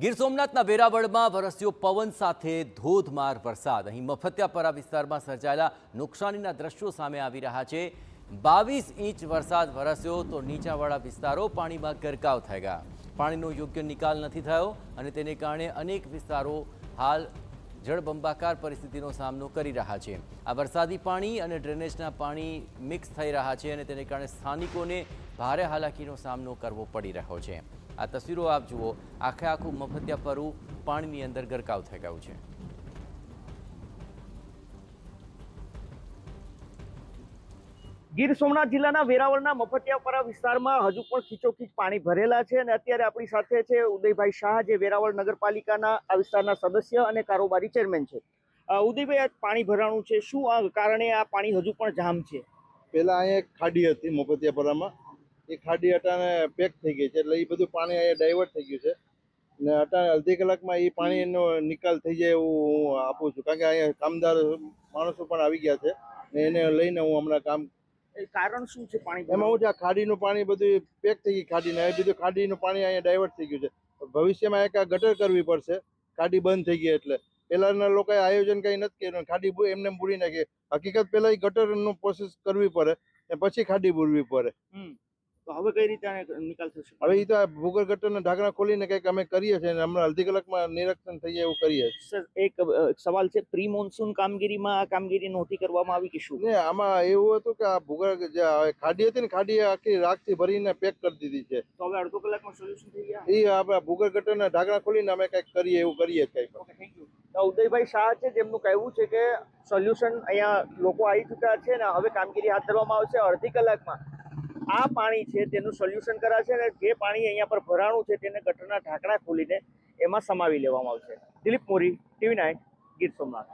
ગીર સોમનાથના વેરાવળમાં વરસ્યો પવન સાથે ધોધમાર વરસાદ। અહીં મફતિયાપરા વિસ્તારમાં સર્જાયેલા નુકસાનીના દ્રશ્યો સામે આવી રહ્યા છે। 22 ઇંચ વરસાદ વરસ્યો તો નીચાણવાળા વિસ્તારો પાણીમાં ગરકાવ થઈ ગયા। પાણીનો યોગ્ય નિકાલ નથી થયો અને તેને કારણે અનેક વિસ્તારો હાલ જળબંબાકાર પરિસ્થિતિનો સામનો કરી રહ્યા છે। આ વરસાદી પાણી અને ડ્રેનેજના પાણી મિક્સ થઈ રહ્યા છે અને તેને કારણે સ્થાનિકોને ભારે હાલાકીનો સામનો કરવો પડી રહ્યો છે। આ તસવીરો આપ જુઓ, આખે આખું મફતિયાપરું પાણીની અંદર ગરકાવ થઈ ગયું છે। ગીર સોમનાથ જિલ્લાના વેરાવળના મફતિયાપરા વિસ્તારમાં હજુ પણ ખીચોખીચ પાણી ભરેલા છે અને અત્યારે આપણી સાથે છે ઉદયભાઈ શાહ, જે વેરાવળ નગરપાલિકાના આ વિસ્તારના સદસ્ય અને કારોબારી ચેરમેન છે। ઉદયભાઈ, આ પાણી ભરાણું છે, શું આ કારણે આ પાણી હજુ પણ જામ છે? પહેલા અહીંયા એક ખાડી હતી મફતિયાપરામાં, એ ખાડી અટાણે પેક થઈ ગઈ છે, એટલે એ બધું પાણી અહીંયા ડાયવર્ટ થઈ ગયું છે ને અટાણે અડધી કલાકમાં એ પાણીનો નિકાલ થઈ જાય એવું હું આપું છું, કારણ કે અહીંયા કામદાર માણસો પણ આવી ગયા છે ને એને લઈને હું હમણાં કામ। કારણ શું છે પાણી એમાં હું છે આ ખાડીનું પાણી બધું પેક થઈ ગઈ ખાડીને, એ બધું ખાડીનું પાણી અહીંયા ડાયવર્ટ થઈ ગયું છે। ભવિષ્યમાં એક આ ગટર કરવી પડશે, ખાડી બંધ થઈ ગઈ એટલે। પહેલાના લોકોએ આયોજન કંઈ નથી કર્યું, ખાડી એમને બુરી નાખી। હકીકત પહેલા એ ગટરનું પ્રોસેસ કરવી પડે ને પછી ખાડી બુરવી પડે। તો હવે કઈ રીતે નિકાલ થશે? હવે એ તો આ ભૂગર્ભ ગટરના ઢાંકણા ખોલીને કંઈક અમે કરીએ છીએ અને હમણાં અડધી કલાકમાં નિરીક્ષણ થઈ જાય એવું કરીએ છીએ। સર, એક સવાલ છે, પ્રી મોન્સૂન કામગીરીમાં આ કામગીરી નહોતી કરવામાં આવી કે શું? ને આમાં એવું હતું કે આ ભૂગર્ભ જે ખાડી હતી ને, ખાડી આખી રાખથી ભરીને પેક કરી દીધી છે। તો હવે અડધો કલાકમાં સોલ્યુશન થઈ ગયા? એ આપણા ભૂગર્ભ ગટરના ઢાંકણા ખોલીને અમે કંઈક કરીએ એવું કરીએ કંઈક। Thank you. ઉદયભાઈ શાહ છે, જેમનું કહેવું છે કે સોલ્યુશન અહીંયા લોકો આવી ચૂક્યા છે ને હવે કામગીરી હાથ ધરવામાં આવશે। અડધી કલાકમાં આ પાણી છે તેનું સોલ્યુશન કરાશે અને જે પાણી અહીંયા પર ભરાણું છે તેને ગટરના ઢાંકણા ખોલીને એમાં સમાવી લેવામાં આવશે। દિલીપ મોરી, TV9, ગીર સોમનાથ।